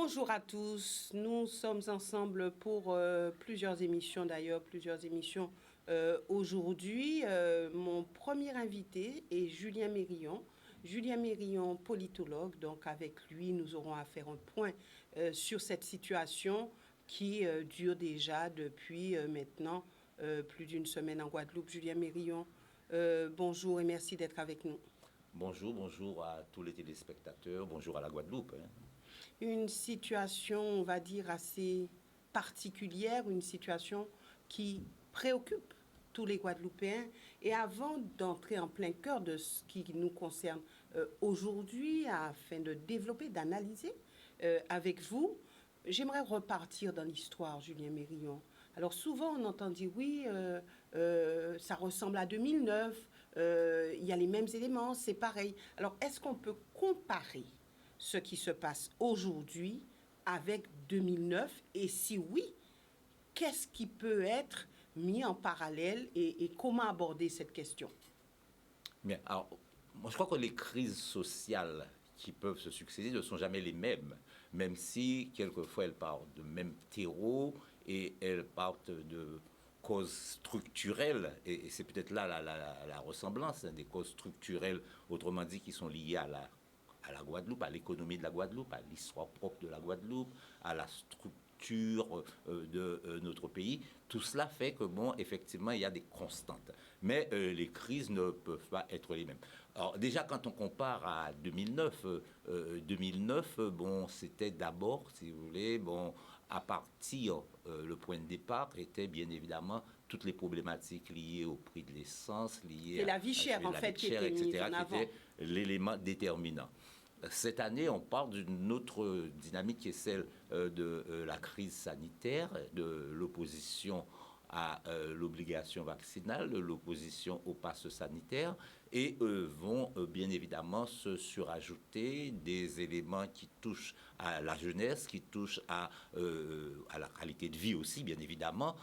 Bonjour à tous, nous sommes ensemble pour plusieurs émissions aujourd'hui. Mon premier invité est Julien Mérillon. Julien Mérillon, politologue, donc avec lui nous aurons à faire un point sur cette situation qui dure déjà depuis maintenant plus d'une semaine en Guadeloupe. Julien Mérillon, bonjour et merci d'être avec nous. Bonjour à tous les téléspectateurs, bonjour à la Guadeloupe. Une situation, on va dire, assez particulière, une situation qui préoccupe tous les Guadeloupéens. Et avant d'entrer en plein cœur de ce qui nous concerne aujourd'hui, afin de développer, d'analyser avec vous, j'aimerais repartir dans l'histoire, Julien Mérillon. Alors souvent on entend dire oui, ça ressemble à 2009, il y a les mêmes éléments, c'est pareil. Alors est-ce qu'on peut comparer ce qui se passe aujourd'hui avec 2009 et si oui, qu'est-ce qui peut être mis en parallèle et comment aborder cette question? Bien, alors, moi je crois que les crises sociales qui peuvent se succéder ne sont jamais les mêmes, même si quelquefois elles partent de même terreau et elles partent de causes structurelles, et c'est peut-être là la ressemblance, des causes structurelles, autrement dit, qui sont liées à la Guadeloupe, à l'économie de la Guadeloupe, à l'histoire propre de la Guadeloupe, à la structure de notre pays. Tout cela fait que, bon, effectivement, il y a des constantes. Mais les crises ne peuvent pas être les mêmes. Alors, déjà, quand on compare à 2009, bon, c'était d'abord, si vous voulez, bon, à partir, le point de départ était bien évidemment toutes les problématiques liées au prix de l'essence, liées à la vie chère, en fait, qui était mise en avant. Qui était l'élément déterminant. Cette année, on parle d'une autre dynamique qui est celle de la crise sanitaire, de l'opposition à l'obligation vaccinale, l'opposition au pass sanitaire, et vont bien évidemment se surajouter des éléments qui touchent à la jeunesse, qui touchent à la qualité de vie aussi, bien évidemment,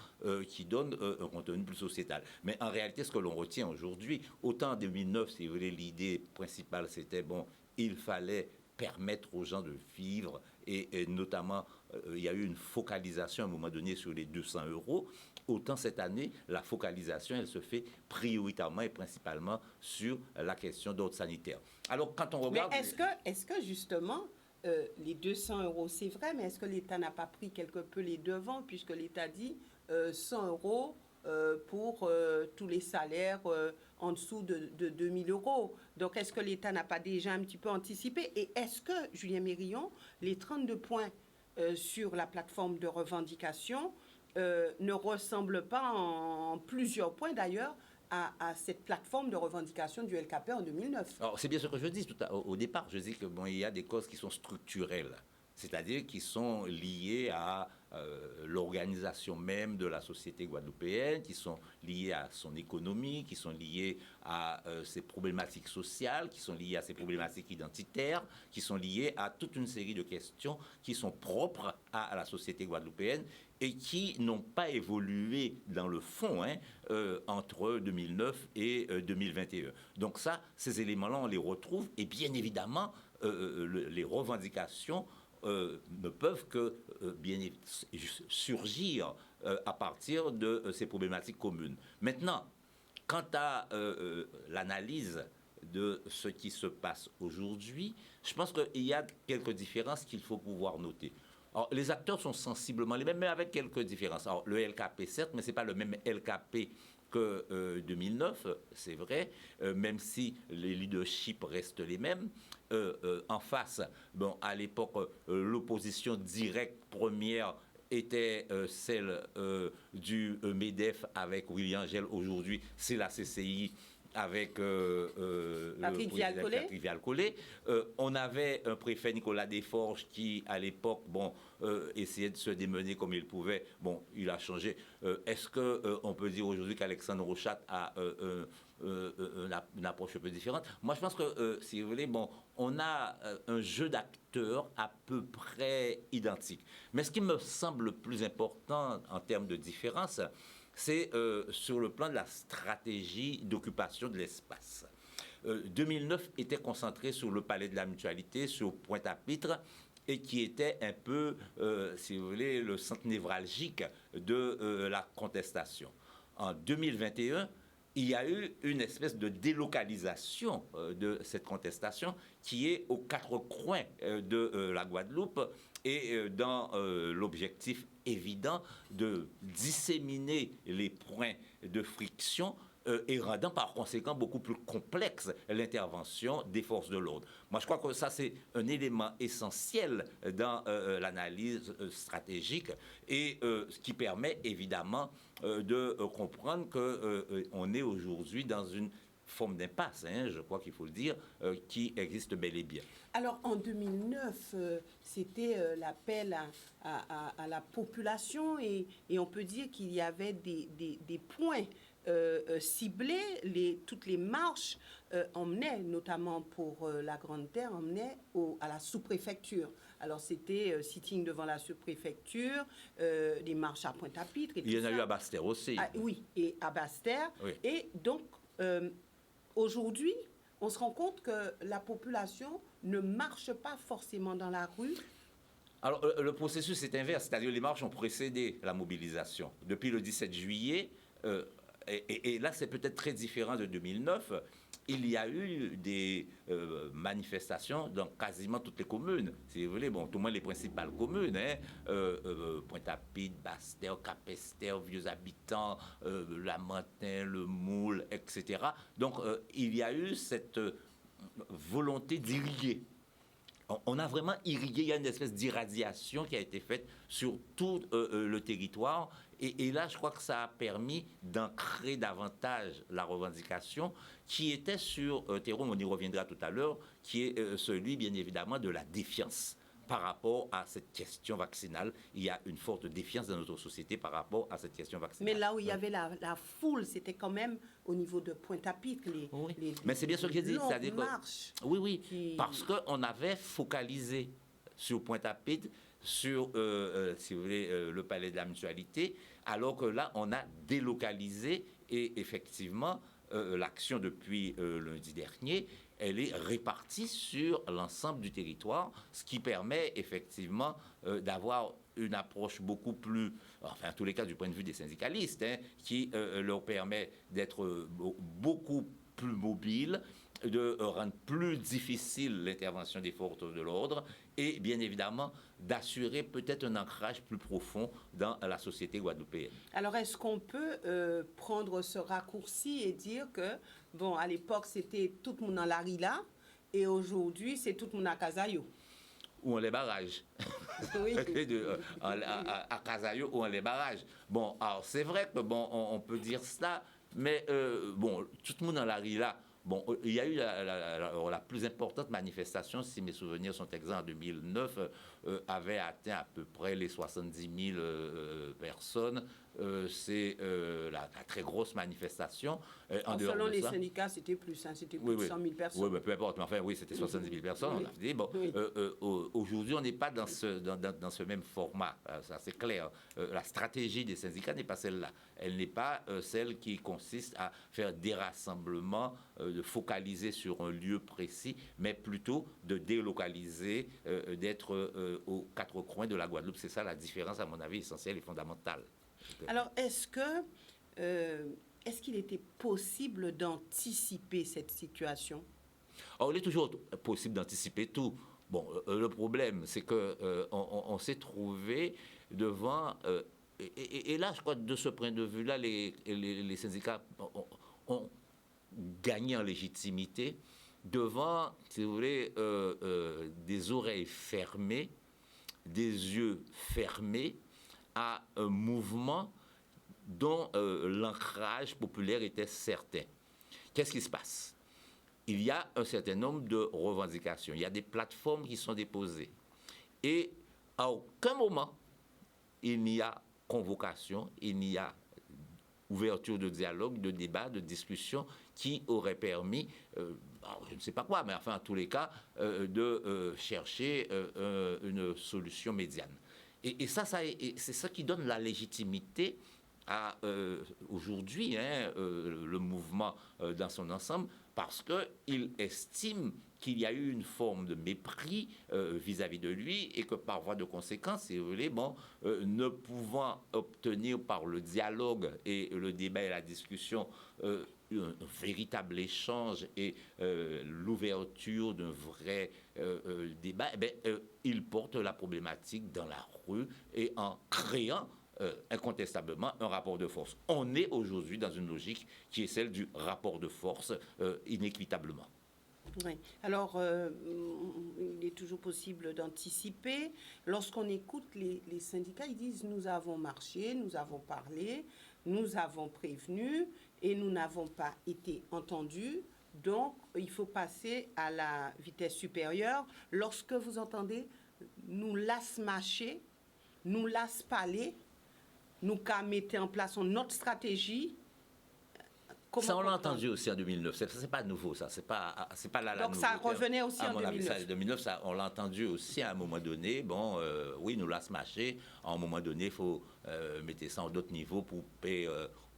qui donnent un contenu plus sociétal. Mais en réalité, ce que l'on retient aujourd'hui, autant en 2009, si vous voulez, l'idée principale, c'était, bon, il fallait permettre aux gens de vivre et notamment, il y a eu une focalisation à un moment donné sur les 200 €. Autant cette année, la focalisation, elle se fait prioritairement et principalement sur la question d'ordre sanitaire. Alors, quand on regarde... Mais est-ce que justement, les 200 €, c'est vrai, mais est-ce que l'État n'a pas pris quelque peu les devants, puisque l'État dit 100 € pour tous les salaires en dessous de 2 000 €. Donc, est-ce que l'État n'a pas déjà un petit peu anticipé? Et est-ce que, Julien Mérillon, les 32 points sur la plateforme de revendication ne ressemblent pas en plusieurs points d'ailleurs à cette plateforme de revendication du LKP en 2009? Alors, c'est bien ce que je dis au départ. Je dis que, bon, il y a des causes qui sont structurelles, c'est-à-dire qui sont liées à l'organisation même de la société guadeloupéenne, qui sont liées à son économie, qui sont liées à ses problématiques sociales, qui sont liées à ses problématiques identitaires, qui sont liées à toute une série de questions qui sont propres à la société guadeloupéenne et qui n'ont pas évolué dans le fond entre 2009 et 2021. Donc ça, ces éléments-là, on les retrouve, et bien évidemment, les revendications ne peuvent que surgir à partir de ces problématiques communes. Maintenant, quant à l'analyse de ce qui se passe aujourd'hui, je pense qu'il y a quelques différences qu'il faut pouvoir noter. Alors, les acteurs sont sensiblement les mêmes, mais avec quelques différences. Alors, le LKP, certes, mais ce n'est pas le même LKP que 2009, c'est vrai, même si les leaderships restent les mêmes. En face, bon, à l'époque, l'opposition directe première était celle du MEDEF avec Willy Angel. Aujourd'hui, c'est la CCI avec Patrick Vial-Collet. On avait un préfet, Nicolas Desforges, qui, à l'époque, bon, essayait de se démener comme il pouvait. Bon, il a changé. Est-ce qu'on peut dire aujourd'hui qu'Alexandre Rochat a une approche un peu différente? Moi, je pense que, si vous voulez, bon, on a un jeu d'acteurs à peu près identique. Mais ce qui me semble le plus important en termes de différence, c'est sur le plan de la stratégie d'occupation de l'espace. 2009 était concentré sur le palais de la Mutualité, sur Pointe-à-Pitre, et qui était un peu, si vous voulez, le centre névralgique de la contestation. En 2021, il y a eu une espèce de délocalisation de cette contestation qui est aux quatre coins de la Guadeloupe et dans l'objectif évident de disséminer les points de friction et rendant par conséquent beaucoup plus complexe l'intervention des forces de l'ordre. Moi, je crois que ça, c'est un élément essentiel dans l'analyse stratégique et ce qui permet évidemment de comprendre qu'on est aujourd'hui dans une forme d'impasse, je crois qu'il faut le dire, qui existe bel et bien. Alors, en 2009, c'était l'appel à la population et on peut dire qu'il y avait des points ciblés. Toutes les marches emmenaient, notamment pour la Grande Terre, emmenaient à la sous-préfecture. Alors, c'était sitting devant la sous-préfecture, des marches à Pointe-à-Pitre. Il y en a eu à Basse-Terre aussi. Ah, oui, et à Basse-Terre. Oui. Et donc, aujourd'hui, on se rend compte que la population ne marche pas forcément dans la rue. Alors, le processus est inverse, c'est-à-dire les marches ont précédé la mobilisation. Depuis le 17 juillet, et là c'est peut-être très différent de 2009, il y a eu des manifestations dans quasiment toutes les communes, si vous voulez, bon, tout le moins les principales communes, Pointe-à-Pitre, Basse-Terre, Capesterre, Vieux-Habitants, Lamentin, Le Moule, etc. Donc, il y a eu cette volonté d'irriguer. On a vraiment irrigué, il y a une espèce d'irradiation qui a été faite sur tout le territoire. Et là, je crois que ça a permis d'ancrer davantage la revendication qui était sur terreau, on y reviendra tout à l'heure, qui est celui, bien évidemment, de la défiance par rapport à cette question vaccinale. Il y a une forte défiance dans notre société par rapport à cette question vaccinale. Mais là où il y avait la foule, c'était quand même au niveau de Pointe-à-Pitre. Mais c'est bien ce que je dis. C'est-à-dire oui, parce qu'on avait focalisé sur Pointe-à-Pitre, sur, si vous voulez, le palais de la Mutualité, alors que là, on a délocalisé et effectivement, l'action depuis lundi dernier, elle est répartie sur l'ensemble du territoire, ce qui permet effectivement d'avoir une approche beaucoup plus, enfin en tous les cas du point de vue des syndicalistes, qui leur permet d'être beaucoup plus mobiles, de rendre plus difficile l'intervention des forces de l'ordre et bien évidemment d'assurer peut-être un ancrage plus profond dans la société guadeloupéenne. Alors est-ce qu'on peut prendre ce raccourci et dire que, bon, à l'époque c'était tout le monde dans la Rila et aujourd'hui c'est tout le monde à Casayo? Ou on les barrages. Oui. À Casayo ou on les barrages. Bon, alors c'est vrai que bon, on peut dire cela, mais bon, tout le monde dans la Rila. Bon, il y a eu la plus importante manifestation, si mes souvenirs sont exacts, en 2009, avait atteint à peu près les 70 000 personnes. C'est la très grosse manifestation. Selon les syndicats, c'était plus, c'était plus de 100 000 personnes. Oui, mais peu importe. Mais enfin, oui, c'était 70 000 personnes. Oui. On a dit, bon, oui. Aujourd'hui, on n'est pas dans ce même format. Ça, c'est clair. La stratégie des syndicats n'est pas celle-là. Elle n'est pas celle qui consiste à faire des rassemblements, de focaliser sur un lieu précis, mais plutôt de délocaliser, d'être aux quatre coins de la Guadeloupe. C'est ça la différence, à mon avis, essentielle et fondamentale. Alors, est-ce qu'il était possible d'anticiper cette situation? Alors, il est toujours possible d'anticiper tout. Bon, le problème, c'est qu'on s'est trouvé devant... et là, je crois que de ce point de vue-là, les syndicats ont gagné en légitimité devant, si vous voulez, des oreilles fermées, des yeux fermés, à un mouvement dont l'ancrage populaire était certain. Qu'est-ce qui se passe? Il y a un certain nombre de revendications. Il y a des plateformes qui sont déposées. Et à aucun moment, il n'y a convocation, il n'y a ouverture de dialogue, de débat, de discussion qui aurait permis, je ne sais pas quoi, mais enfin, en tous les cas, de chercher une solution médiane. Et c'est ça qui donne la légitimité aujourd'hui le mouvement dans son ensemble parce qu'il estime qu'il y a eu une forme de mépris vis-à-vis de lui et que par voie de conséquence, si vous voulez, ne pouvant obtenir par le dialogue et le débat et la discussion un véritable échange et l'ouverture d'un vrai débat, il porte la problématique dans la rue et en créant incontestablement un rapport de force. On est aujourd'hui dans une logique qui est celle du rapport de force inéquitablement. Oui. Alors, il est toujours possible d'anticiper. Lorsqu'on écoute les syndicats, ils disent « nous avons marché, nous avons parlé, nous avons prévenu et nous n'avons pas été entendus. Donc, il faut passer à la vitesse supérieure. » Lorsque vous entendez « nous laisse marcher, nous laisse parler, nous qu'à mettre en place notre stratégie », ça, on l'a entendu aussi en 2009. C'est pas nouveau, ça. C'est pas la donc, ça revenait aussi en 2009. 2009, ça, on l'a entendu aussi à un moment donné. Oui, nous l'a smashé. À un moment donné, il faut mettre ça à d'autres niveaux pour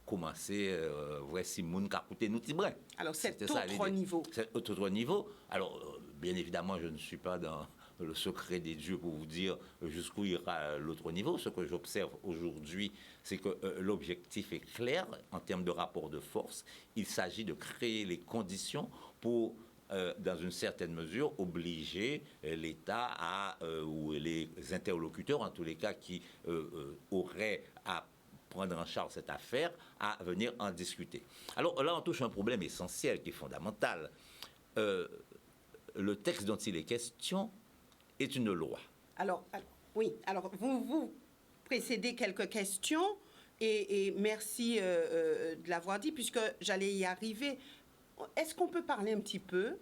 commencer. Voici Moun qui a coûté nous petits brins. Alors, c'est autre niveau. C'est autre niveau. Alors, bien évidemment, je ne suis pas dans le secret des dieux pour vous dire jusqu'où ira l'autre niveau. Ce que j'observe aujourd'hui, c'est que l'objectif est clair en termes de rapport de force. Il s'agit de créer les conditions pour, dans une certaine mesure, obliger l'État ou les interlocuteurs, en tous les cas, qui auraient à prendre en charge cette affaire, à venir en discuter. Alors là, on touche un problème essentiel qui est fondamental. Le texte dont il est question est une loi. Alors oui, alors vous précédez quelques questions et merci de l'avoir dit puisque j'allais y arriver. Est-ce qu'on peut parler un petit peu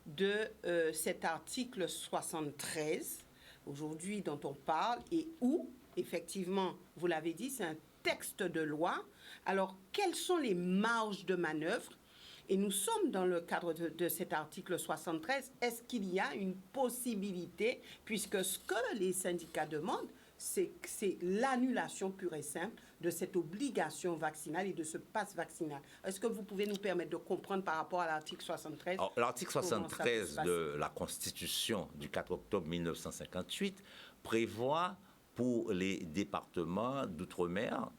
de cet article 73 aujourd'hui dont on parle et où, effectivement, vous l'avez dit, c'est un texte de loi. Alors, quelles sont les marges de manœuvre? Et nous sommes dans le cadre de cet article 73. Est-ce qu'il y a une possibilité, puisque ce que les syndicats demandent, c'est l'annulation pure et simple de cette obligation vaccinale et de ce passe vaccinal. Est-ce que vous pouvez nous permettre de comprendre par rapport à l'article 73? L'article 73 de la Constitution du 4 octobre 1958 prévoit pour les départements d'outre-mer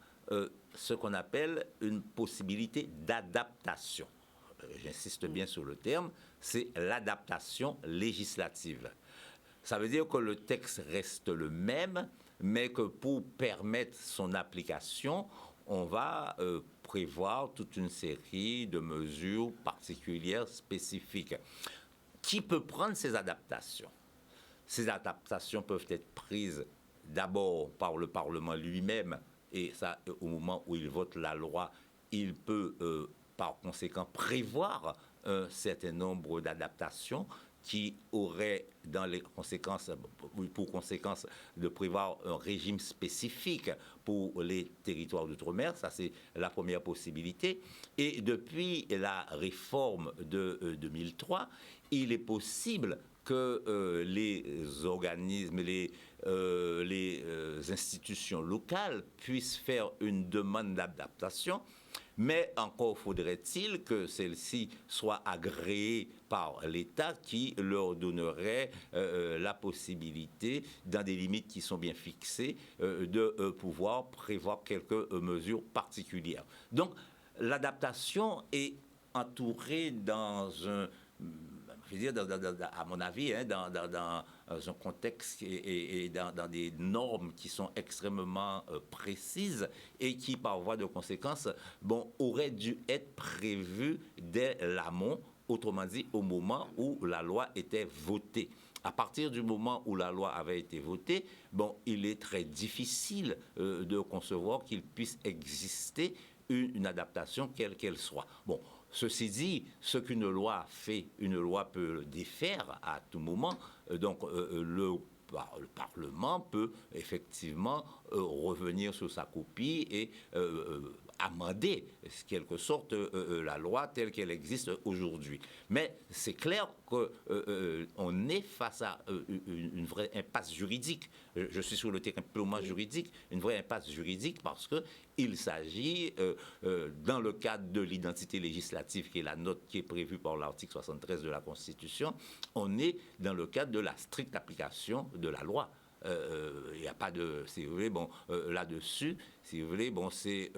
ce qu'on appelle une possibilité d'adaptation. J'insiste bien sur le terme, c'est l'adaptation législative. Ça veut dire que le texte reste le même, mais que pour permettre son application, on va prévoir toute une série de mesures particulières, spécifiques. Qui peut prendre ces adaptations? Ces adaptations peuvent être prises d'abord par le Parlement lui-même, et ça, au moment où il vote la loi, il peut par conséquent prévoir un certain nombre d'adaptations qui auraient pour conséquence de prévoir un régime spécifique pour les territoires d'outre-mer. Ça, c'est la première possibilité. Et depuis la réforme de 2003, il est possible que les organismes, les institutions locales puissent faire une demande d'adaptation, mais encore faudrait-il que celle-ci soit agréée par l'État qui leur donnerait la possibilité, dans des limites qui sont bien fixées, de pouvoir prévoir quelques mesures particulières. Donc, l'adaptation est entourée dans un... Je veux dire, à mon avis, dans un contexte et dans des normes qui sont extrêmement précises et qui, par voie de conséquence, auraient dû être prévues dès l'amont, autrement dit, au moment où la loi était votée. À partir du moment où la loi avait été votée, il est très difficile de concevoir qu'il puisse exister une adaptation quelle qu'elle soit. Ceci dit, ce qu'une loi fait, une loi peut le défaire à tout moment. Donc, le Parlement peut effectivement revenir sur sa copie et amender, quelque sorte, la loi telle qu'elle existe aujourd'hui. Mais c'est clair qu'on est face à une vraie impasse juridique. Je suis sur le terrain purement juridique, une vraie impasse juridique parce qu'il s'agit, dans le cadre de l'identité législative qui est la nôtre qui est prévue par l'article 73 de la Constitution, on est dans le cadre de la stricte application de la loi. Il n'y a pas de, si vous voulez, là-dessus, si vous voulez, c'est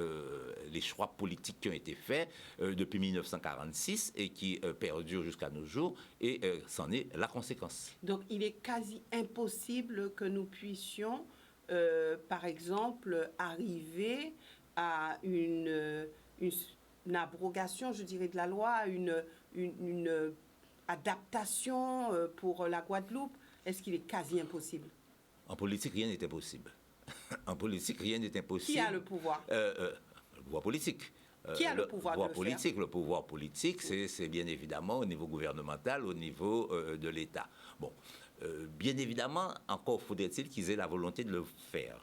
les choix politiques qui ont été faits depuis 1946 et qui perdurent jusqu'à nos jours, et c'en est la conséquence. Donc, il est quasi impossible que nous puissions, par exemple, arriver à une abrogation, je dirais, de la loi, une adaptation pour la Guadeloupe. Est-ce qu'il est quasi impossible? En politique, rien n'est impossible. En politique, rien n'est impossible. Qui a le pouvoir? Le pouvoir politique. Qui a le pouvoir de le politique, faire? Le pouvoir politique, c'est bien évidemment au niveau gouvernemental, au niveau de l'État. Bon, bien évidemment, encore faudrait-il qu'ils aient la volonté de le faire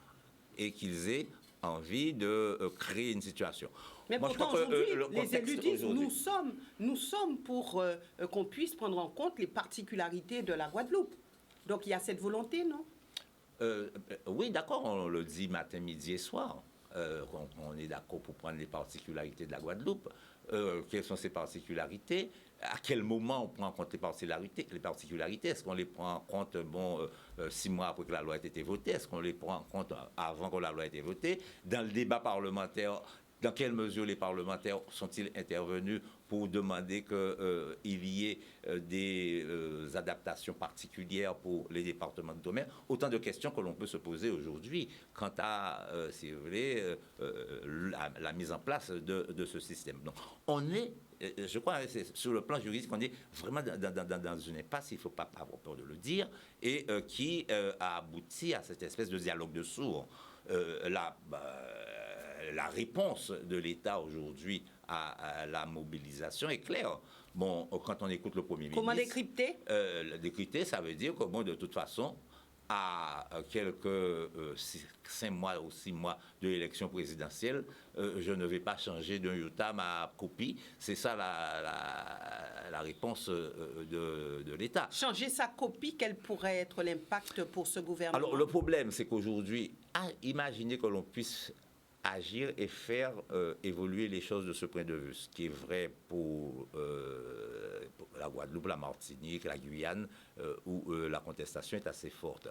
et qu'ils aient envie de créer une situation. Mais pourtant, aujourd'hui, les élus disent nous sommes pour qu'on puisse prendre en compte les particularités de la Guadeloupe. Donc, il y a cette volonté, non? Oui, d'accord, on le dit matin, midi et soir. On est d'accord pour prendre les particularités de la Guadeloupe. Quelles sont ces particularités? À quel moment on prend en compte les particularités? Est-ce qu'on les prend en compte 6 mois après que la loi ait été votée? Est-ce qu'on les prend en compte avant que la loi ait été votée? Dans le débat parlementaire, dans quelle mesure les parlementaires sont-ils intervenus pour demander qu'il y ait des adaptations particulières pour les départements de domaine? Autant de questions que l'on peut se poser aujourd'hui quant à, si vous voulez, la mise en place de ce système. Donc, on est, je crois, sur le plan juridique, on est vraiment dans une impasse, il ne faut pas avoir peur de le dire, et qui a abouti à cette espèce de dialogue de sourds. La réponse de l'État aujourd'hui à la mobilisation est claire. Bon, quand on écoute le Premier ministre... Comment décrypter? Décrypter, ça veut dire que, de toute façon, à quelques 5 mois ou 6 mois de l'élection présidentielle, je ne vais pas changer d'un iota ma copie. C'est ça la réponse de l'État. Changer sa copie, quel pourrait être l'impact pour ce gouvernement? Alors, le problème, c'est qu'aujourd'hui, imaginez que l'on puisse agir et faire évoluer les choses de ce point de vue, ce qui est vrai pour la Guadeloupe, la Martinique, la Guyane, où la contestation est assez forte.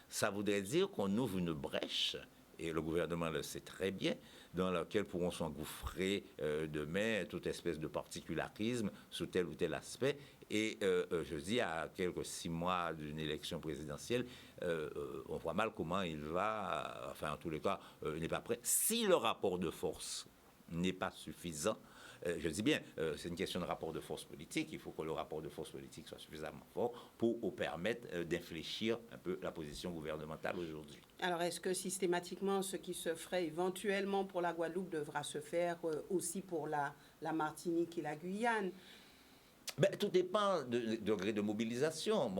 Ça voudrait dire qu'on ouvre une brèche, et le gouvernement le sait très bien, dans laquelle pourront s'engouffrer demain toute espèce de particularisme sous tel ou tel aspect. Et je dis, à quelques 6 mois d'une élection présidentielle, on voit mal comment il va, enfin en tous les cas, n'est pas prêt. Si le rapport de force n'est pas suffisant, je dis bien, c'est une question de rapport de force politique, il faut que le rapport de force politique soit suffisamment fort pour permettre d'infléchir un peu la position gouvernementale aujourd'hui. Alors, est-ce que systématiquement, ce qui se ferait éventuellement pour la Guadeloupe devra se faire aussi pour la Martinique et la Guyane? Tout dépend du degré de mobilisation.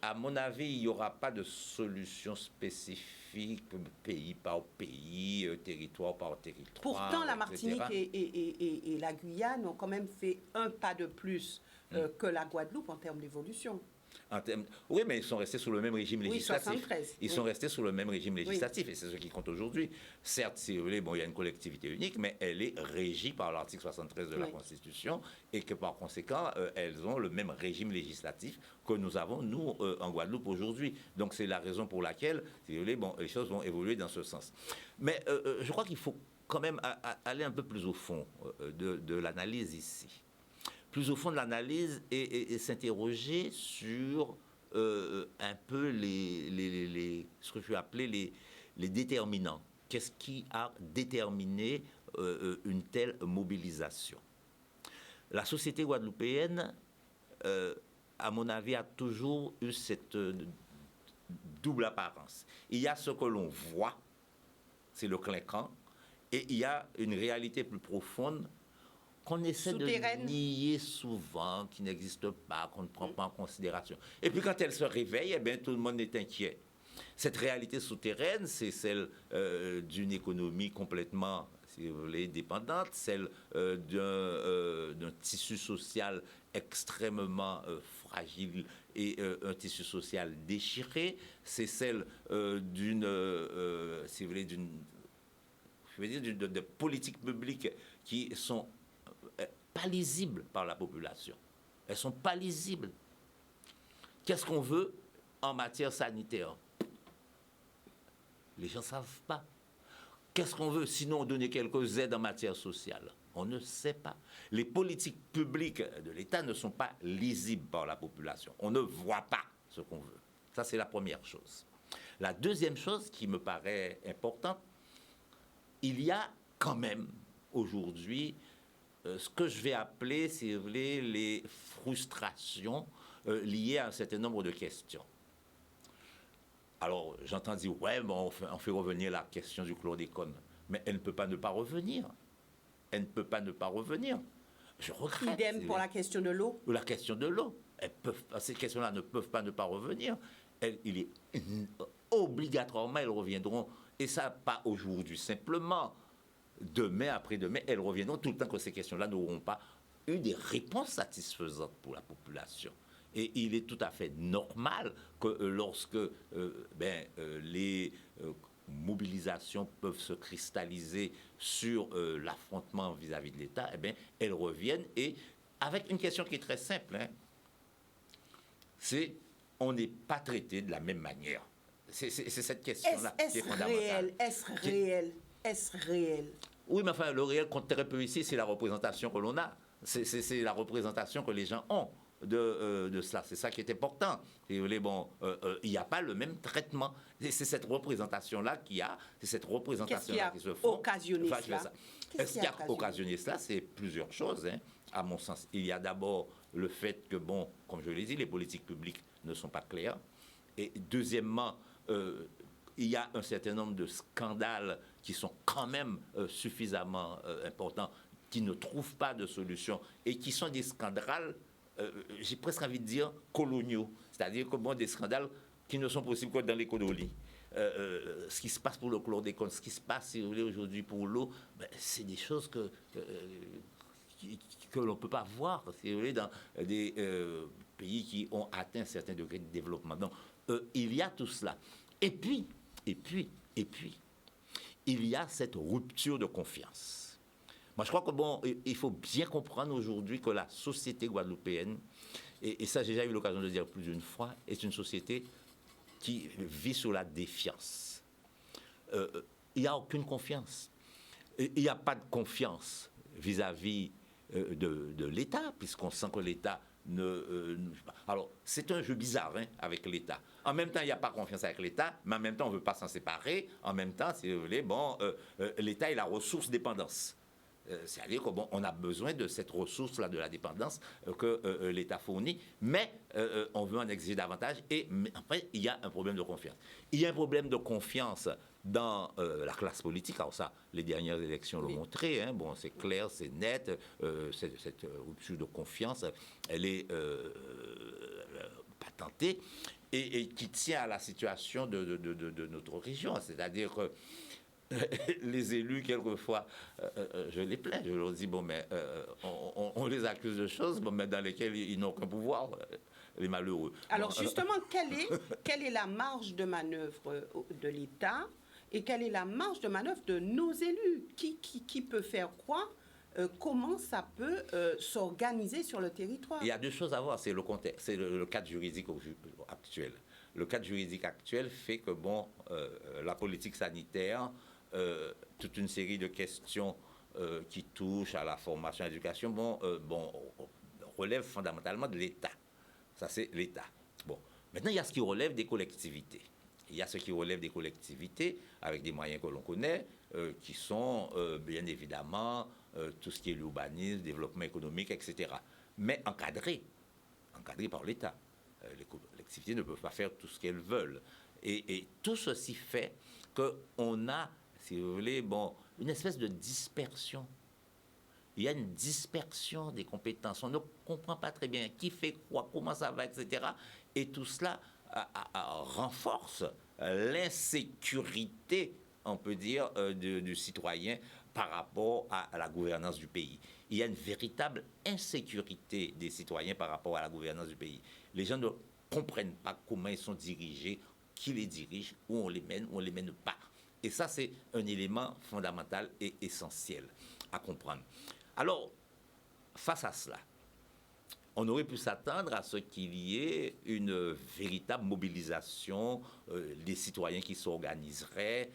À mon avis, il n'y aura pas de solution spécifique, pays par pays, territoire par territoire. Pourtant, la Martinique et la Guyane ont quand même fait un pas de plus que la Guadeloupe en termes d'évolution. Oui, mais ils sont restés sous le même régime législatif. 73. Ils sont restés sous le même régime législatif, et c'est ce qui compte aujourd'hui. Certes, si vous voulez, il y a une collectivité unique, mais elle est régie par l'article 73 de la Constitution, et que par conséquent, elles ont le même régime législatif que nous avons, nous, en Guadeloupe aujourd'hui. Donc c'est la raison pour laquelle, si vous voulez, les choses vont évoluer dans ce sens. Mais je crois qu'il faut quand même aller un peu plus au fond de l'analyse ici. Plus au fond de l'analyse et s'interroger sur un peu ce que je vais appeler les déterminants. Qu'est-ce qui a déterminé une telle mobilisation? La société guadeloupéenne, à mon avis, a toujours eu cette double apparence. Il y a ce que l'on voit, c'est le clinquant, et il y a une réalité plus profonde qu'on essaie de nier souvent, qui n'existe pas, qu'on ne prend pas en considération. Et puis quand elle se réveille, tout le monde est inquiet. Cette réalité souterraine, c'est celle d'une économie complètement, si vous voulez, dépendante, celle d'un tissu social extrêmement fragile et un tissu social déchiré. C'est celle si vous voulez, de politiques publiques qui sont pas lisibles par la population. Elles sont pas lisibles. Qu'est-ce qu'on veut en matière sanitaire? Les gens ne savent pas. Qu'est-ce qu'on veut sinon donner quelques aides en matière sociale? On ne sait pas. Les politiques publiques de l'État ne sont pas lisibles par la population. On ne voit pas ce qu'on veut. Ça, c'est la première chose. La deuxième chose qui me paraît importante, il y a quand même aujourd'hui ce que je vais appeler, si vous voulez, les frustrations liées à un certain nombre de questions. Alors, j'entends dire, ouais, bon, on fait revenir la question du chlordécone. Mais elle ne peut pas ne pas revenir. Elle ne peut pas ne pas revenir. Je regrette. Idem pour la question de l'eau. La question de l'eau. Ces questions-là ne peuvent pas ne pas revenir. Obligatoirement, elles reviendront. Et ça, pas aujourd'hui simplement. Demain, après-demain, elles reviendront tout le temps que ces questions-là n'auront pas eu des réponses satisfaisantes pour la population. Et il est tout à fait normal que lorsque les mobilisations peuvent se cristalliser sur l'affrontement vis-à-vis de l'État, eh bien, elles reviennent et avec une question qui est très simple, hein, c'est on n'est pas traité de la même manière. C'est cette question-là qui est fondamentale. Est-ce réel? Est-ce réel? Oui, mais enfin, le réel compte très peu ici, c'est la représentation que l'on a. C'est la représentation que les gens ont de cela. C'est ça qui est important. Si vous voulez, bon, il n'y a pas le même traitement. C'est cette représentation-là qu'il y a, c'est cette représentation-là qui se fait. Occasionné cela? Ce qui a occasionné cela, c'est plusieurs choses, hein, à mon sens. Il y a d'abord le fait que, bon, comme je l'ai dit, les politiques publiques ne sont pas claires. Et deuxièmement, il y a un certain nombre de scandales qui sont quand même suffisamment importants, qui ne trouvent pas de solution et qui sont des scandales, j'ai presque envie de dire, coloniaux. C'est-à-dire que bon, des scandales qui ne sont possibles que dans l'économie. Ce qui se passe pour le chlordécone, ce qui se passe, si vous voulez, aujourd'hui pour l'eau, c'est des choses que l'on ne peut pas voir, si vous voulez, dans des pays qui ont atteint un certain degré de développement. Donc, il y a tout cela. Et puis, il y a cette rupture de confiance. Moi, je crois que bon, il faut bien comprendre aujourd'hui que la société guadeloupéenne, et ça, j'ai déjà eu l'occasion de le dire plus d'une fois, est une société qui vit sur la défiance. Il n'y a aucune confiance. Il n'y a pas de confiance vis-à-vis de l'État, puisqu'on sent que l'État alors, c'est un jeu bizarre hein, avec l'État. En même temps, il n'y a pas confiance avec l'État, mais en même temps, on ne veut pas s'en séparer. En même temps, si vous voulez, bon, l'État est la ressource dépendance. C'est-à-dire qu'on bon, a besoin de cette ressource-là de la dépendance que l'État fournit, mais on veut en exiger davantage. Et après, il y a un problème de confiance. Il y a un problème de confiance dans la classe politique. Alors ça, les dernières élections l'ont montré. Hein. Bon, c'est clair, c'est net. Cette rupture de confiance, elle est patentée et qui tient à la situation de notre région. C'est-à-dire que les élus, quelquefois, je les plains. Je leur dis, bon, mais on les accuse de choses bon, mais dans lesquelles ils n'ont aucun pouvoir, les malheureux. Alors, justement, quelle est la marge de manœuvre de l'État et quelle est la marge de manœuvre de nos élus? Qui peut faire quoi? Comment ça peut s'organiser sur le territoire? Il y a deux choses à voir. C'est le contexte, c'est le cadre juridique actuel. Le cadre juridique actuel fait que, bon, la politique sanitaire, toute une série de questions qui touchent à la formation et à l'éducation, relève fondamentalement de l'État. Ça, c'est l'État. Bon. Maintenant, il y a ce qui relève des collectivités. Il y a ce qui relève des collectivités avec des moyens que l'on connaît, qui sont bien évidemment tout ce qui est l'urbanisme, développement économique, etc. Mais encadrés par l'État. Les collectivités ne peuvent pas faire tout ce qu'elles veulent. Et tout ceci fait qu'on a, si vous voulez, bon, une espèce de dispersion. Il y a une dispersion des compétences. On ne comprend pas très bien qui fait quoi, comment ça va, etc. Et tout cela renforce l'insécurité, on peut dire, du citoyen par rapport à la gouvernance du pays. Il y a une véritable insécurité des citoyens par rapport à la gouvernance du pays. Les gens ne comprennent pas comment ils sont dirigés, qui les dirige, où on les mène pas. Et ça, c'est un élément fondamental et essentiel à comprendre. Alors, face à cela, on aurait pu s'attendre à ce qu'il y ait une véritable mobilisation des citoyens qui s'organiseraient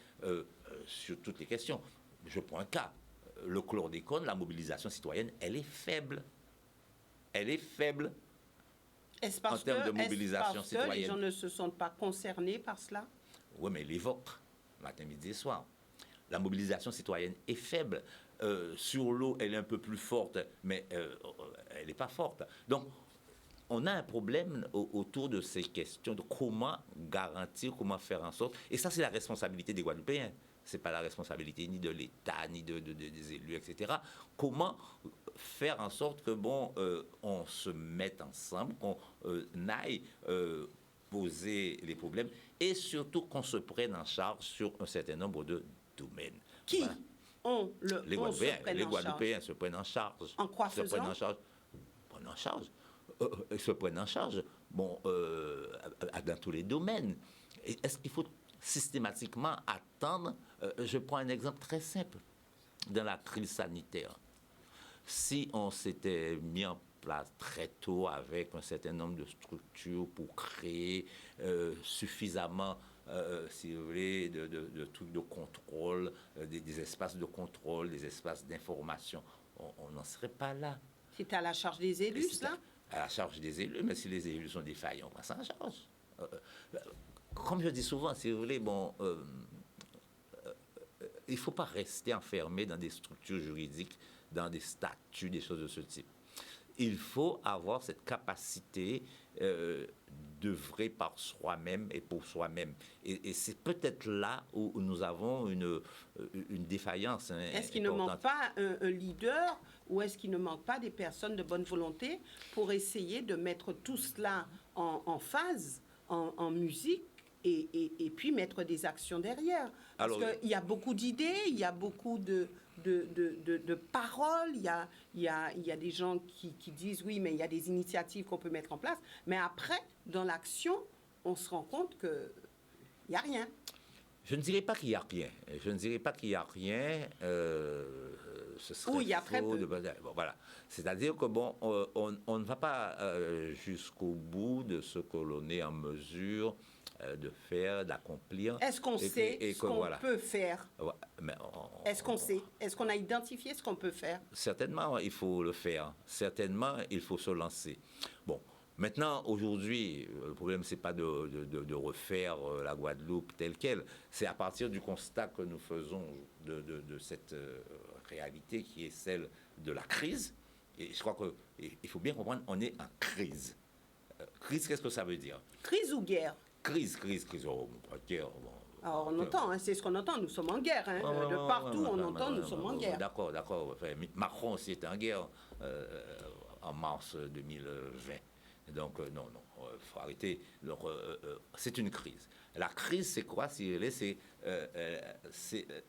sur toutes les questions. Je prends un cas. Le chlordécone, la mobilisation citoyenne, elle est faible. Elle est faible en termes de mobilisation citoyenne. Que les gens ne se sentent pas concernés par cela? Oui, mais ils l'évoquent, matin, midi et soir. La mobilisation citoyenne est faible. Sur l'eau, elle est un peu plus forte, mais elle n'est pas forte. Donc, on a un problème autour de ces questions de comment garantir, comment faire en sorte. Et ça, c'est la responsabilité des Guadeloupéens. Ce n'est pas la responsabilité ni de l'État, ni des élus, etc. Comment faire en sorte que, on se mette ensemble, qu'on aille poser les problèmes et surtout qu'on se prenne en charge sur un certain nombre de domaines. Qui voilà. Les Guadeloupéens se prennent en charge. En quoi faisant? Ils se prennent en charge dans tous les domaines. Est-ce qu'il faut systématiquement attendre? Je prends un exemple très simple. Dans la crise sanitaire, si on s'était mis en place très tôt avec un certain nombre de structures pour créer suffisamment, si vous voulez, de trucs de contrôle, des espaces de contrôle, des espaces d'information, on n'en serait pas là. C'est à la charge des élus, cela? À la charge des élus, mais si les élus sont défaillants, on s'en charge. Comme je dis souvent, si vous voulez, il ne faut pas rester enfermé dans des structures juridiques, dans des statuts, des choses de ce type. Il faut avoir cette capacité d'œuvrer par soi-même et pour soi-même. Et c'est peut-être là où nous avons une défaillance. Est-ce qu'il ne manque pas un leader ou est-ce qu'il ne manque pas des personnes de bonne volonté pour essayer de mettre tout cela en phase, en musique et puis mettre des actions derrière? Parce qu'il y a beaucoup d'idées, il y a beaucoup de paroles, il y a des gens qui disent oui, mais il y a des initiatives qu'on peut mettre en place. Mais après, dans l'action, on se rend compte qu'il n'y a rien. Je ne dirais pas qu'il n'y a rien. Je ne dirais pas qu'il n'y a rien. Ce serait il y a très peu. Voilà. C'est-à-dire que on ne va pas jusqu'au bout de ce que l'on est en mesure de faire, d'accomplir. Est-ce qu'on sait ce qu'on peut faire? Est-ce qu'on sait? Est-ce qu'on a identifié ce qu'on peut faire? Certainement, il faut le faire. Certainement, il faut se lancer. Bon, maintenant, aujourd'hui, le problème, ce n'est pas de refaire la Guadeloupe telle qu'elle. C'est à partir du constat que nous faisons de cette réalité qui est celle de la crise. Et je crois qu'il faut bien comprendre, on est en crise. Crise, qu'est-ce que ça veut dire? Crise ou guerre? Crise. Oh, guerre. Alors on entend, c'est ce qu'on entend, nous sommes en guerre. De partout, on entend, nous sommes en guerre. D'accord. Enfin, Macron aussi était en guerre en mars 2020. Donc, non, il faut arrêter. C'est une crise. La crise, c'est quoi?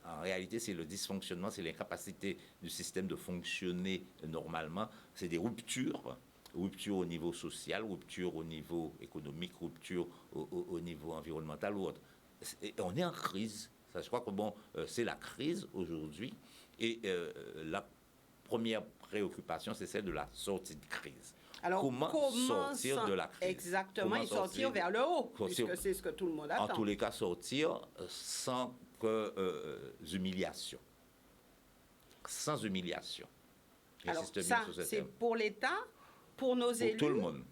En réalité, c'est le dysfonctionnement, c'est l'incapacité du système de fonctionner normalement. C'est des ruptures au niveau social, rupture au niveau économique, rupture au niveau environnemental ou autre. Et on est en crise. Ça, je crois que c'est la crise aujourd'hui. Et la première préoccupation, c'est celle de la sortie de crise. Alors, comment sortir de la crise? Exactement, et sortir vers le haut, puisque c'est ce que tout le monde attend. En tous les cas, sortir sans humiliation. Sans humiliation. Alors, ça, c'est pour l'État, pour nos élus. Pour tout le monde.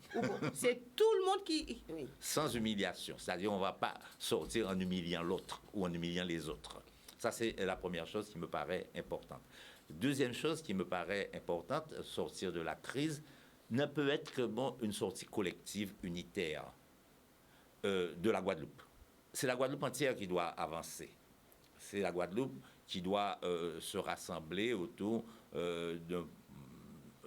C'est tout le monde qui... Oui. Sans humiliation. C'est-à-dire, on ne va pas sortir en humiliant l'autre ou en humiliant les autres. Ça, c'est la première chose qui me paraît importante. Deuxième chose qui me paraît importante, sortir de la crise, ne peut être que une sortie collective, unitaire de la Guadeloupe. C'est la Guadeloupe entière qui doit avancer. C'est la Guadeloupe qui doit se rassembler autour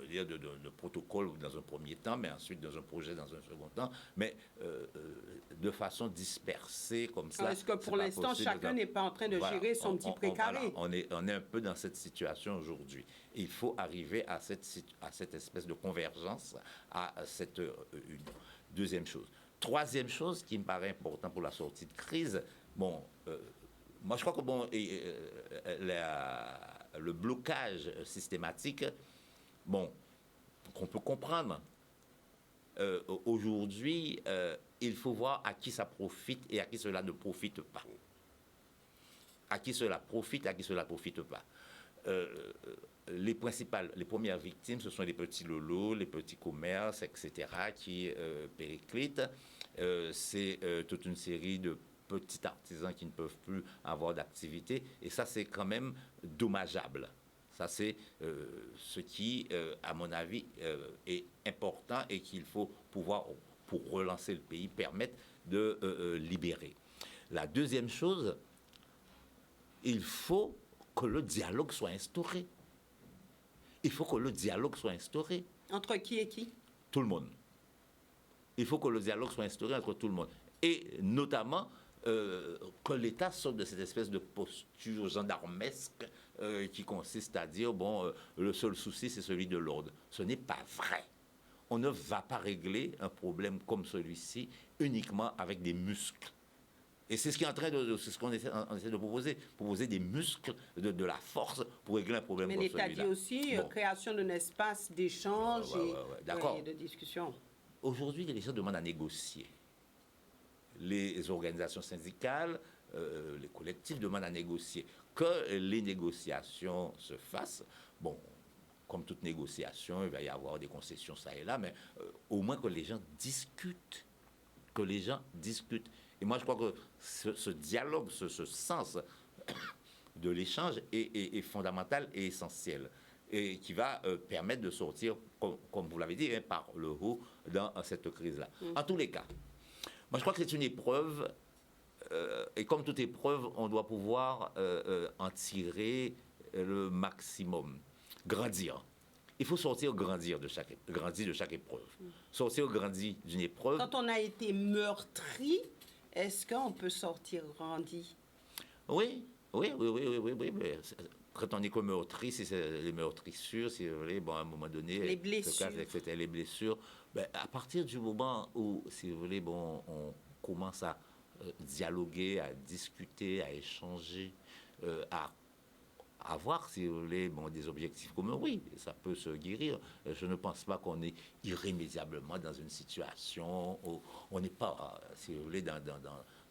dire, de protocole dans un premier temps, mais ensuite dans un projet dans un second temps, mais de façon dispersée comme ça. Est-ce que pour l'instant, chacun n'est pas en train de gérer son petit précaré? On est un peu dans cette situation aujourd'hui. Il faut arriver à cette espèce de convergence, à cette union. Deuxième chose. Troisième chose qui me paraît important pour la sortie de crise, bon, moi je crois que bon, le blocage systématique, bon, qu'on peut comprendre. Aujourd'hui, il faut voir à qui ça profite et à qui cela ne profite pas. À qui cela profite, à qui cela ne profite pas. Les premières victimes, ce sont les petits lolos, les petits commerces, etc., qui périclitent. C'est toute une série de petits artisans qui ne peuvent plus avoir d'activité. Et ça, c'est quand même dommageable. Ça, c'est ce qui, à mon avis, est important et qu'il faut pouvoir, pour relancer le pays, permettre de libérer. La deuxième chose, il faut que le dialogue soit instauré. Il faut que le dialogue soit instauré. Entre qui et qui? Tout le monde. Il faut que le dialogue soit instauré entre tout le monde. Et notamment que l'État sorte de cette espèce de posture gendarmesque qui consiste à dire, bon, le seul souci, c'est celui de l'ordre. Ce n'est pas vrai. On ne va pas régler un problème comme celui-ci uniquement avec des muscles. Et c'est ce qui est en train c'est ce qu'on essaie de proposer des muscles, de la force pour régler un problème comme celui-là. Mais l'État dit aussi création d'un espace d'échange et de discussion. Aujourd'hui, les gens demandent à négocier. Les organisations syndicales, les collectifs demandent à négocier. Que les négociations se fassent, bon, comme toute négociation, il va y avoir des concessions ça et là, mais au moins que les gens discutent. Que les gens discutent. Et moi, je crois que ce dialogue, ce sens de l'échange est fondamental et essentiel. Et qui va permettre de sortir, comme vous l'avez dit, par le haut dans cette crise-là. En tous les cas, moi, je crois que c'est une épreuve. Et comme toute épreuve, on doit pouvoir en tirer le maximum. Grandir. Il faut sortir grandir de chaque épreuve. Sortir grandi d'une épreuve. Quand on a été meurtri, est-ce qu'on peut sortir grandi? Oui. Mais quand on est comme meurtri, si c'est les meurtrissures, si vous voulez, bon, à un moment donné, les blessures. C'était les blessures. Ben, à partir du moment où, si vous voulez, bon, on commence à dialoguer, à discuter, à échanger, à avoir, si vous voulez, bon, des objectifs communs, oui, ça peut se guérir. Je ne pense pas qu'on est irrémédiablement dans une situation où on n'est pas, si vous voulez, dans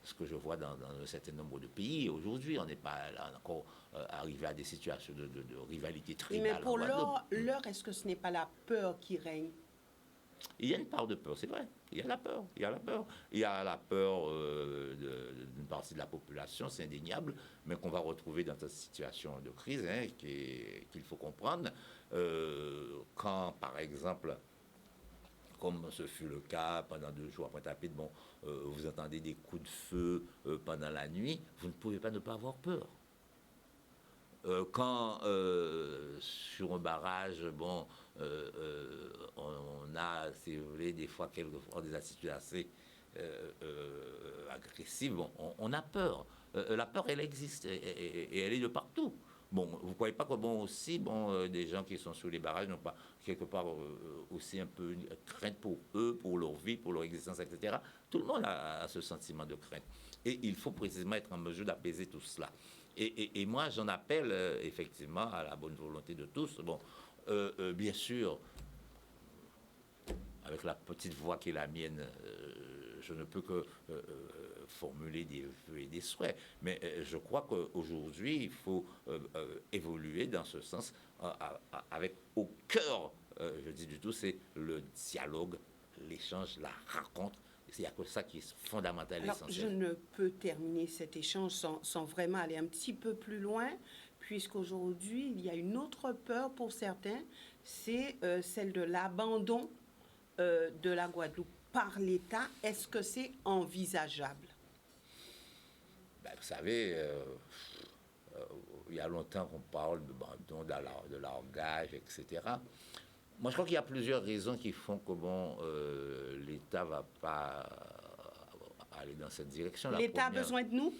ce que je vois dans un certain nombre de pays. Aujourd'hui, on n'est pas là encore arrivé à des situations de rivalité tribale. Mais pour l'heure, est-ce que ce n'est pas la peur qui règne? Il y a une part de peur, c'est vrai. Il y a la peur. Il y a la peur d'une partie de la population, c'est indéniable, mais qu'on va retrouver dans cette situation de crise, qu'il faut comprendre. Quand, par exemple, comme ce fut le cas pendant 2 jours à Pointe-à-Pitre, bon, vous entendez des coups de feu pendant la nuit, vous ne pouvez pas ne pas avoir peur. Quand sur un barrage, bon, on a, si vous voulez, des fois, quelquefois, des attitudes assez agressives, bon, on a peur. La peur, elle existe et elle est de partout. Bon, vous ne croyez pas que, bon, aussi, bon, des gens qui sont sous les barrages n'ont pas, quelque part, aussi un peu une crainte pour eux, pour leur vie, pour leur existence, etc. Tout le monde a ce sentiment de crainte. Et il faut précisément être en mesure d'apaiser tout cela. Et moi, j'en appelle effectivement à la bonne volonté de tous. Bon, bien sûr, avec la petite voix qui est la mienne, je ne peux que formuler des vœux et des souhaits. Mais je crois qu'aujourd'hui, il faut évoluer dans ce sens, avec au cœur, je dis du tout, c'est le dialogue, l'échange, la rencontre. Il n'y a que ça qui est fondamental et essentiel. Je ne peux terminer cet échange sans vraiment aller un petit peu plus loin, puisqu'aujourd'hui, il y a une autre peur pour certains, c'est celle de l'abandon de la Guadeloupe par l'État. Est-ce que c'est envisageable? Ben, vous savez, il y a longtemps qu'on parle d'abandon de largage, etc. Moi, je crois qu'il y a plusieurs raisons qui font que l'État ne va pas aller dans cette direction. L'État a besoin de nous?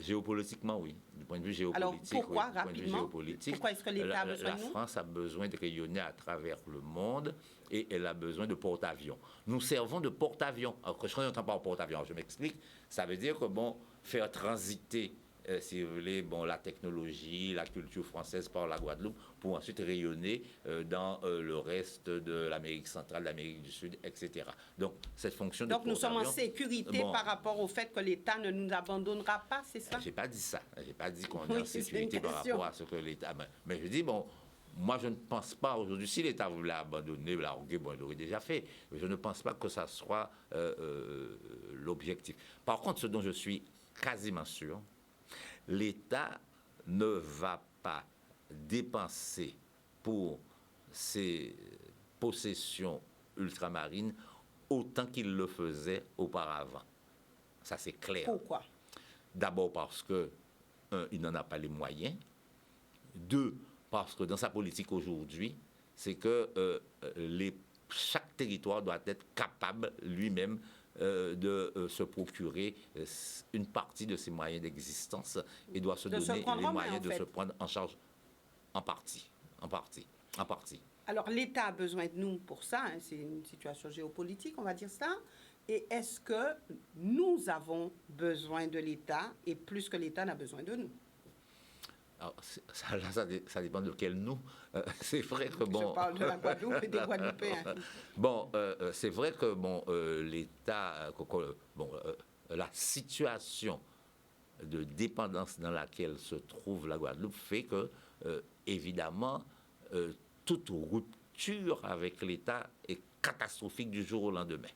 Géopolitiquement, oui. Du point de vue Alors, géopolitique, pourquoi, oui. Du point de vue rapidement, géopolitique, pourquoi est-ce que l'État a besoin de nous? La France a besoin de rayonner à travers le monde et elle a besoin de porte-avions. Nous servons de porte-avions. Alors, quand je n'entends pas porte-avions, je m'explique. Ça veut dire que, faire transiter, si vous voulez, la technologie, la culture française par la Guadeloupe pour ensuite rayonner dans le reste de l'Amérique centrale, l'Amérique du Sud, etc. Donc, cette fonction de Donc, nous sommes en porte-avions, sécurité par rapport au fait que l'État ne nous abandonnera pas, c'est ça? Je n'ai pas dit ça. Je n'ai pas dit qu'on Oui, est en c'est sécurité une par question. rapport à ce que l'État... Mais je dis, moi, je ne pense pas aujourd'hui, si l'État voulait abandonner, larguer, il l'aurait déjà fait. Mais je ne pense pas que ça soit l'objectif. Par contre, ce dont je suis quasiment sûr, l'État ne va pas dépenser pour ses possessions ultramarines autant qu'il le faisait auparavant. Ça, c'est clair. Pourquoi? D'abord parce que, un, il n'en a pas les moyens. Deux, parce que dans sa politique aujourd'hui, c'est que chaque territoire doit être capable lui-même de se procurer une partie de ses moyens d'existence et doit se donner les moyens de se prendre en charge en partie. Alors, l'État a besoin de nous pour ça, hein, c'est une situation géopolitique, on va dire ça. Et est-ce que nous avons besoin de l'État et plus que l'État n'a besoin de nous? Alors, ça dépend de quel nous. C'est vrai que Je parle de la Guadeloupe et des Guadeloupéens. C'est vrai que l'État, la situation de dépendance dans laquelle se trouve la Guadeloupe fait que, évidemment, toute rupture avec l'État est catastrophique du jour au lendemain.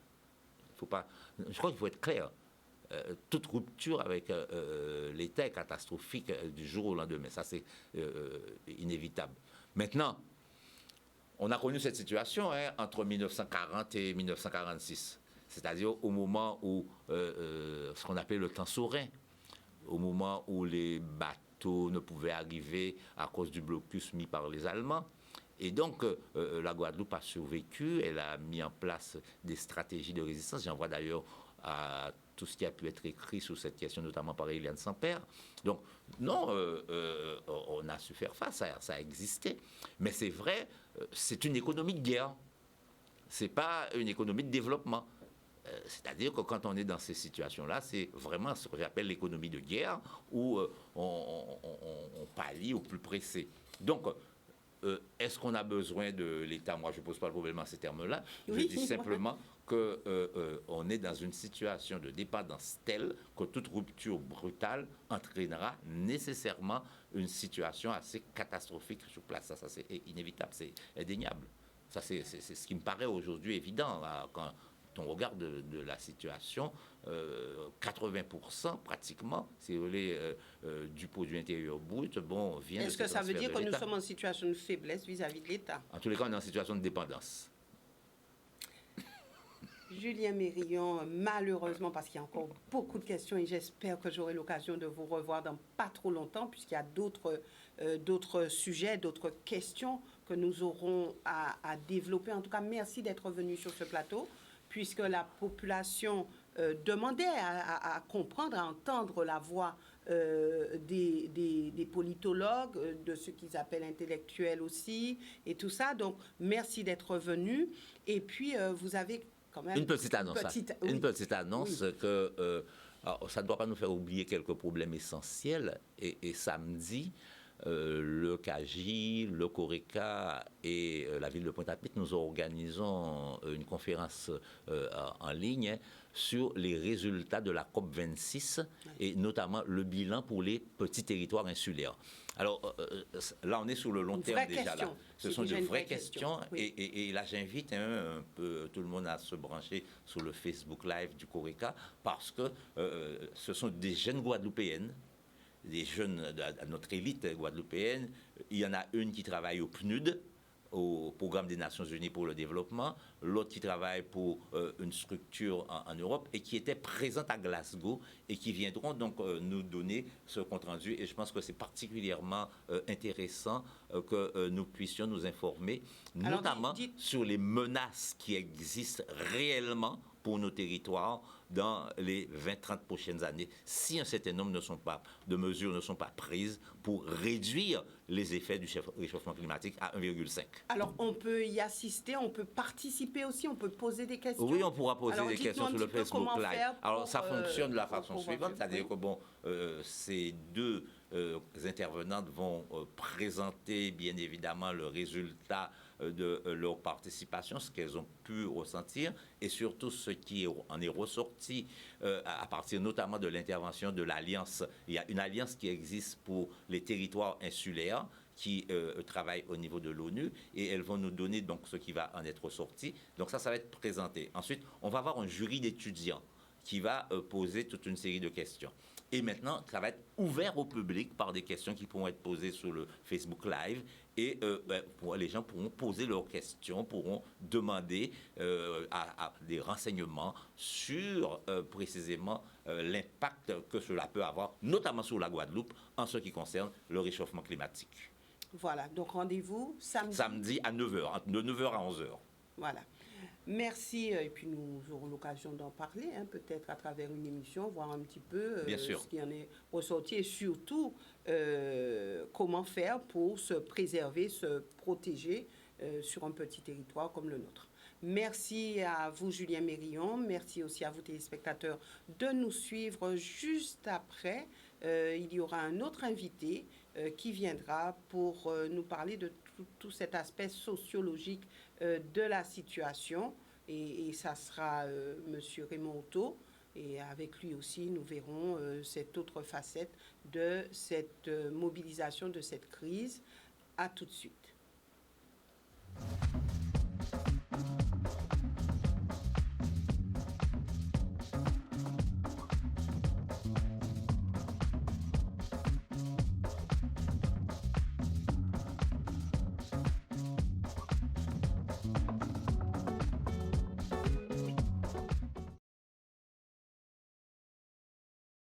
Je crois qu'il faut être clair. Toute rupture avec l'État est catastrophique du jour au lendemain. Ça, c'est inévitable. Maintenant, on a connu cette situation entre 1940 et 1946, c'est-à-dire au moment où ce qu'on appelait le temps serein, au moment où les bateaux ne pouvaient arriver à cause du blocus mis par les Allemands. Et donc, la Guadeloupe a survécu, elle a mis en place des stratégies de résistance. J'en vois d'ailleurs à tout ce qui a pu être écrit sur cette question, notamment par Eliane Sampère. Donc, non, on a su faire face, ça a existé. Mais c'est vrai, c'est une économie de guerre. Ce n'est pas une économie de développement. C'est-à-dire que quand on est dans ces situations-là, c'est vraiment ce que j'appelle l'économie de guerre, où on pallie au plus pressé. Donc, est-ce qu'on a besoin de l'État? Moi, je ne pose pas le problème en ces termes-là. Oui, je dis simplement qu'on est dans une situation de dépendance telle que toute rupture brutale entraînera nécessairement une situation assez catastrophique sur place. Ça c'est inévitable, c'est indéniable. Ça, c'est ce qui me paraît aujourd'hui évident quand on regarde de la situation. 80% pratiquement, si vous voulez, du produit intérieur brut, vient de Est-ce que ça veut dire que nous l'État. sommes en situation de faiblesse vis-à-vis de l'État? En tous les cas, on est en situation de dépendance. Julien Mérillon, malheureusement, parce qu'il y a encore beaucoup de questions et j'espère que j'aurai l'occasion de vous revoir dans pas trop longtemps, puisqu'il y a d'autres sujets, d'autres questions que nous aurons à développer. En tout cas, merci d'être venu sur ce plateau, puisque la population demandait à comprendre, à entendre la voix des politologues, de ceux qu'ils appellent intellectuels aussi, et tout ça. Donc, merci d'être venu. Et puis, vous avez quand même... Une petite annonce. Une petite annonce oui. que ça ne doit pas nous faire oublier quelques problèmes essentiels. Et samedi, le CAGI, le CORECA et la ville de Pointe-à-Pitre, nous organisons une conférence en ligne sur les résultats de la COP26 et notamment le bilan pour les petits territoires insulaires. Alors là, on est sur le long terme déjà. Là. Ce sont de vraies questions. Oui. Et là, j'invite un peu tout le monde à se brancher sur le Facebook Live du CORECA parce que ce sont des jeunes Guadeloupéennes, des jeunes à notre élite guadeloupéenne. Il y en a une qui travaille au PNUD, au programme des Nations Unies pour le développement, l'autre qui travaille pour une structure en Europe et qui étaient présentes à Glasgow et qui viendront donc nous donner ce compte-rendu. Et je pense que c'est particulièrement intéressant que nous puissions nous informer, Alors, notamment sur les menaces qui existent réellement pour nos territoires dans les 20-30 prochaines années, si un certain nombre de mesures ne sont pas prises pour réduire les effets du réchauffement climatique à 1,5. Alors, on peut y assister, on peut participer aussi, on peut poser des questions. Oui, on pourra poser des questions sur le Facebook Live. Alors, ça fonctionne de la façon suivante, c'est-à-dire que ces deux intervenantes vont présenter bien évidemment le résultat de leur participation, ce qu'elles ont pu ressentir, et surtout ce qui en est ressorti à partir notamment de l'intervention de l'Alliance. Il y a une alliance qui existe pour les territoires insulaires qui travaillent au niveau de l'ONU, et elles vont nous donner donc ce qui va en être ressorti. Donc ça va être présenté. Ensuite, on va avoir un jury d'étudiants qui va poser toute une série de questions. Et maintenant, ça va être ouvert au public par des questions qui pourront être posées sur le Facebook Live. Et les gens pourront poser leurs questions, pourront demander à des renseignements sur précisément l'impact que cela peut avoir, notamment sur la Guadeloupe, en ce qui concerne le réchauffement climatique. Voilà, donc rendez-vous samedi. Samedi à 9h, de 9h à 11h. Voilà. Merci, et puis nous aurons l'occasion d'en parler, peut-être à travers une émission, voir un petit peu ce qui en est ressorti et surtout comment faire pour se préserver, se protéger sur un petit territoire comme le nôtre. Merci à vous, Julien Mérillon. Merci aussi à vous, téléspectateurs, de nous suivre juste après. Il y aura un autre invité qui viendra pour nous parler de tout cet aspect sociologique de la situation. Et ça sera M. Raymond Otto. Et avec lui aussi, nous verrons cette autre facette de cette mobilisation, de cette crise. À tout de suite.